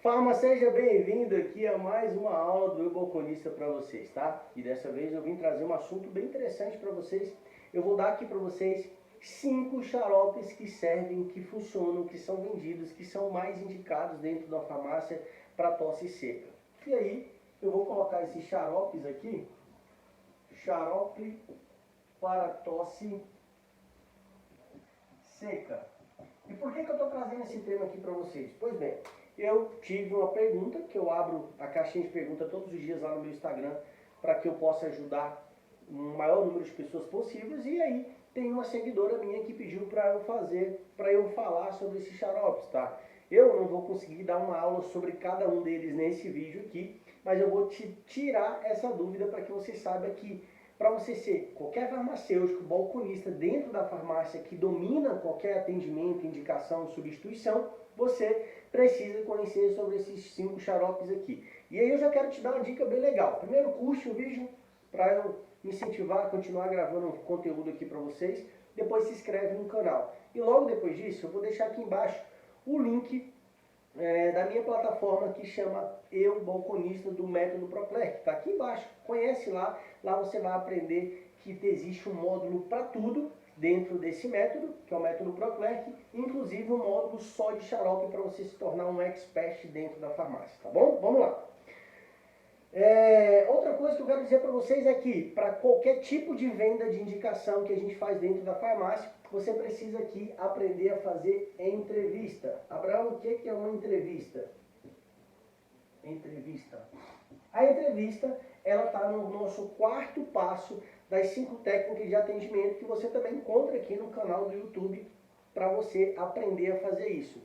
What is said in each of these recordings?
Farma, seja bem-vindo aqui a mais uma aula do Balconista para vocês, tá? E dessa vez eu vim trazer um assunto bem interessante para vocês. Eu vou dar aqui para vocês 5 xaropes que servem, que funcionam, que são vendidos, que são mais indicados dentro da farmácia para tosse seca. E aí, eu vou colocar esses xaropes aqui. Xarope para tosse seca. E por que eu estou trazendo esse tema aqui para vocês? Pois bem, eu tive uma pergunta, que eu abro a caixinha de pergunta todos os dias lá no meu Instagram, para que eu possa ajudar o maior número de pessoas possíveis, e aí tem uma seguidora minha que pediu para eu falar sobre esses xaropes, tá? Eu não vou conseguir dar uma aula sobre cada um deles nesse vídeo aqui, mas eu vou te tirar essa dúvida para que você saiba que para você ser qualquer farmacêutico, balconista dentro da farmácia que domina qualquer atendimento, indicação, substituição, você precisa conhecer sobre esses 5 xaropes aqui. E aí eu já quero te dar uma dica bem legal. Primeiro, curte o vídeo para eu me incentivar a continuar gravando conteúdo aqui para vocês. Depois se inscreve no canal. E logo depois disso, eu vou deixar aqui embaixo o link da minha plataforma que chama Eu Balconista do Método Proclerc. Está aqui embaixo, conhece lá. Lá você vai aprender que existe um módulo para tudo dentro desse método, que é o método Proclerc, inclusive um módulo só de xarope para você se tornar um expert dentro da farmácia, tá bom? Vamos lá. Outra coisa que eu quero dizer para vocês é que para qualquer tipo de venda de indicação que a gente faz dentro da farmácia, você precisa aqui aprender a fazer entrevista. Abraão, o que é uma entrevista? A entrevista, ela está no nosso 4º passo das 5 técnicas de atendimento que você também encontra aqui no canal do YouTube para você aprender a fazer isso.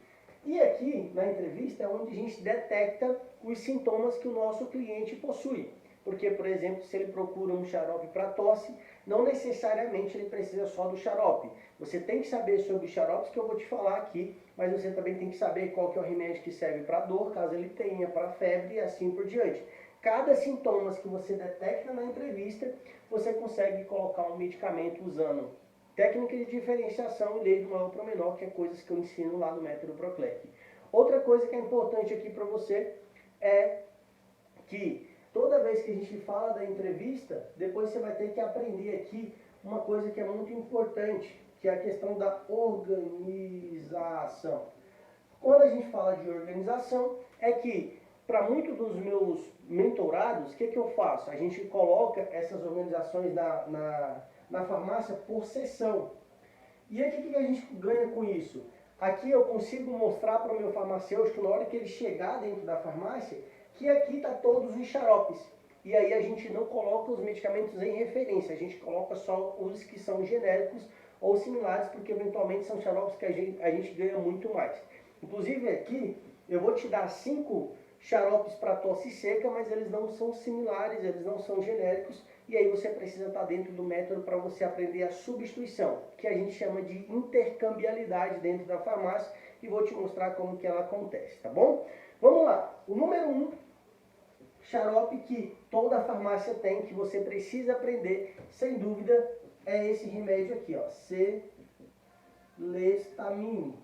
E aqui na entrevista é onde a gente detecta os sintomas que o nosso cliente possui. Porque, por exemplo, se ele procura um xarope para tosse, não necessariamente ele precisa só do xarope. Você tem que saber sobre os xaropes que eu vou te falar aqui, mas você também tem que saber qual que é o remédio que serve para dor, caso ele tenha, para febre e assim por diante. Cada sintoma que você detecta na entrevista, você consegue colocar um medicamento usando técnica de diferenciação e lei do maior para o menor, que é coisas que eu ensino lá no método Proclerc. Outra coisa que é importante aqui para você é que toda vez que a gente fala da entrevista, depois você vai ter que aprender aqui uma coisa que é muito importante, que é a questão da organização. Quando a gente fala de organização, é que para muitos dos meus mentorados, o que eu faço? A gente coloca essas organizações na farmácia por sessão. E aí o que a gente ganha com isso? Aqui eu consigo mostrar para o meu farmacêutico, na hora que ele chegar dentro da farmácia, que aqui está todos os xaropes. E aí a gente não coloca os medicamentos em referência, a gente coloca só os que são genéricos ou similares, porque eventualmente são xaropes que a gente ganha muito mais. Inclusive aqui eu vou te dar 5 xaropes para tosse seca, mas eles não são similares, eles não são genéricos, e aí você precisa estar dentro do método para você aprender a substituição, que a gente chama de intercambiabilidade dentro da farmácia, e vou te mostrar como que ela acontece, tá bom? Vamos lá, o número 1, xarope que toda farmácia tem, que você precisa aprender, sem dúvida, é esse remédio aqui, ó, Celestamine.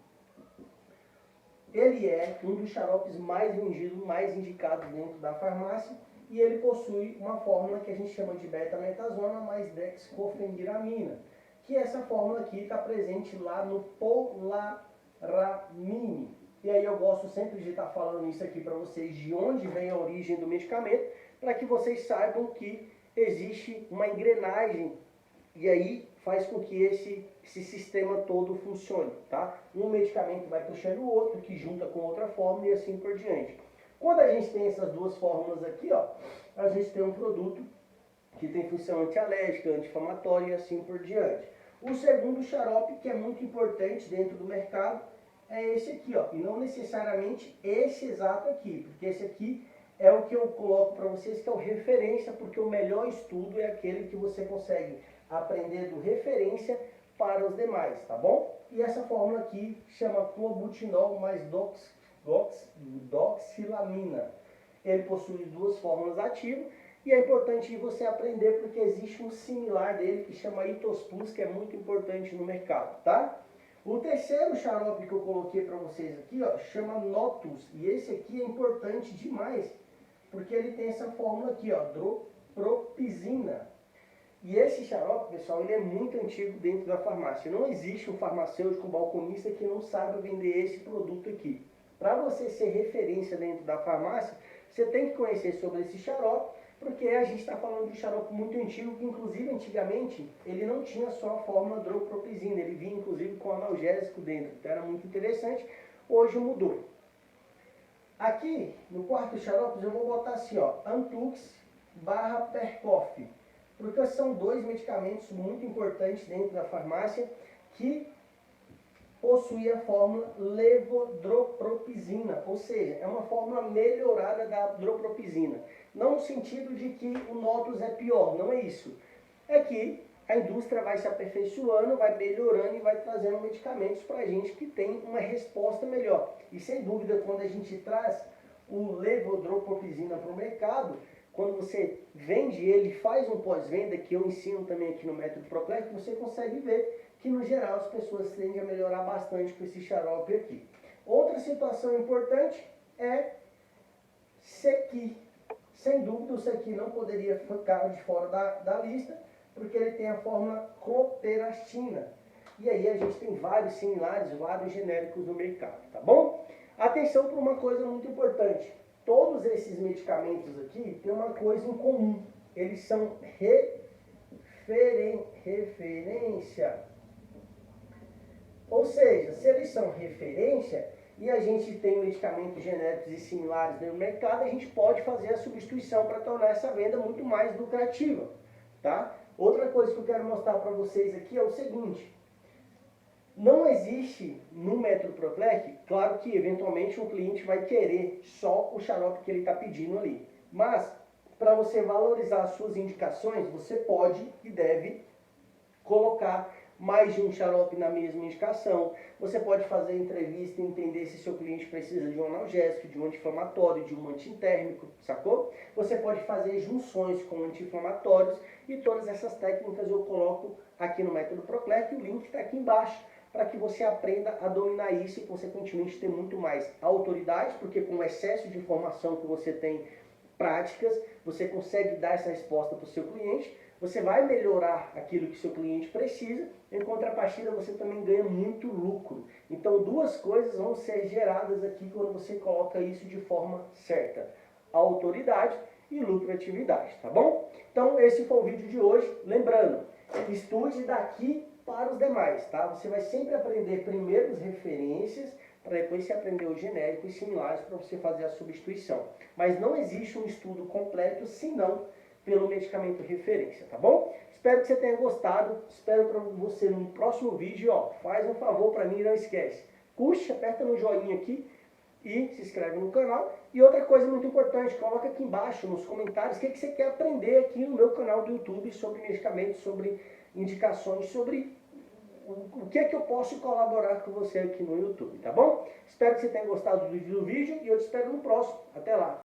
Ele é um dos xaropes mais vendidos, mais indicados dentro da farmácia, e ele possui uma fórmula que a gente chama de betametasona mais dexcofendiramina, que essa fórmula aqui está presente lá no Polaramine. E aí eu gosto sempre de estar falando isso aqui para vocês, de onde vem a origem do medicamento, para que vocês saibam que existe uma engrenagem, e aí faz com que esse sistema todo funcione, tá? Um medicamento vai puxando o outro, que junta com outra fórmula e assim por diante. Quando a gente tem essas duas fórmulas aqui, ó, a gente tem um produto que tem função antialérgica, anti-inflamatória e assim por diante. O segundo xarope, que é muito importante dentro do mercado, é esse aqui, ó, e não necessariamente esse exato aqui, porque esse aqui é o que eu coloco para vocês, que é o referência, porque o melhor estudo é aquele que você consegue aprender do referência para os demais, tá bom? E essa fórmula aqui chama clobutinol mais doxilamina. Ele possui 2 fórmulas ativas e é importante você aprender porque existe um similar dele que chama Itos Plus, que é muito importante no mercado, tá? O terceiro xarope que eu coloquei para vocês aqui, ó, chama Notus. E esse aqui é importante demais, porque ele tem essa fórmula aqui, ó, dropropizina. E esse xarope, pessoal, ele é muito antigo dentro da farmácia. Não existe um farmacêutico balconista que não saiba vender esse produto aqui. Para você ser referência dentro da farmácia, você tem que conhecer sobre esse xarope, porque a gente está falando de um xarope muito antigo, que inclusive antigamente ele não tinha só a fórmula dropropizina, ele vinha inclusive com analgésico dentro, então era muito interessante. Hoje mudou. Aqui no quarto xarope eu vou botar assim, ó, Antux barra Percoff, porque são dois medicamentos muito importantes dentro da farmácia que possuem a fórmula levodropropizina, ou seja, é uma fórmula melhorada da dropropizina. Não no sentido de que o Notus é pior, não é isso. É que a indústria vai se aperfeiçoando, vai melhorando e vai trazendo medicamentos para a gente que tem uma resposta melhor. E sem dúvida, quando a gente traz o levodropropizina para o mercado, quando você vende ele, faz um pós-venda, que eu ensino também aqui no método Proplex, você consegue ver que no geral as pessoas tendem a melhorar bastante com esse xarope aqui. Outra situação importante é Sequi. Sem dúvida o Sequi não poderia ficar de fora da lista, porque ele tem a fórmula cloperastina. E aí a gente tem vários similares, vários genéricos no mercado, tá bom? Atenção para uma coisa muito importante. Todos esses medicamentos aqui têm uma coisa em comum. Eles são referência. Ou seja, se eles são referência e a gente tem medicamentos genéricos e similares no mercado, a gente pode fazer a substituição para tornar essa venda muito mais lucrativa, tá? Outra coisa que eu quero mostrar para vocês aqui é o seguinte. Não existe no método Proplex, claro que eventualmente um cliente vai querer só o xarope que ele está pedindo ali. Mas, para você valorizar as suas indicações, você pode e deve colocar mais de um xarope na mesma indicação. Você pode fazer entrevista e entender se seu cliente precisa de um analgésico, de um anti-inflamatório, de um antitérmico, sacou? Você pode fazer junções com anti-inflamatórios e todas essas técnicas eu coloco aqui no método Proplex, o link está aqui embaixo, para que você aprenda a dominar isso e consequentemente ter muito mais autoridade, porque com o excesso de informação que você tem práticas, você consegue dar essa resposta para o seu cliente, você vai melhorar aquilo que seu cliente precisa, em contrapartida você também ganha muito lucro. Então duas coisas vão ser geradas aqui quando você coloca isso de forma certa: autoridade e lucratividade, tá bom? Então esse foi o vídeo de hoje. Lembrando, estude daqui para os demais, tá? Você vai sempre aprender primeiro as referências, para depois você aprender os genéricos e similares para você fazer a substituição. Mas não existe um estudo completo senão pelo medicamento referência, tá bom? Espero que você tenha gostado, espero para você no próximo vídeo, ó, faz um favor para mim, não esquece, curte, aperta no joinha aqui e se inscreve no canal. E outra coisa muito importante, coloca aqui embaixo nos comentários o que você quer aprender aqui no meu canal do YouTube sobre medicamentos, sobre indicações, sobre o que é que eu posso colaborar com você aqui no YouTube, tá bom? Espero que você tenha gostado do vídeo e eu te espero no próximo. Até lá!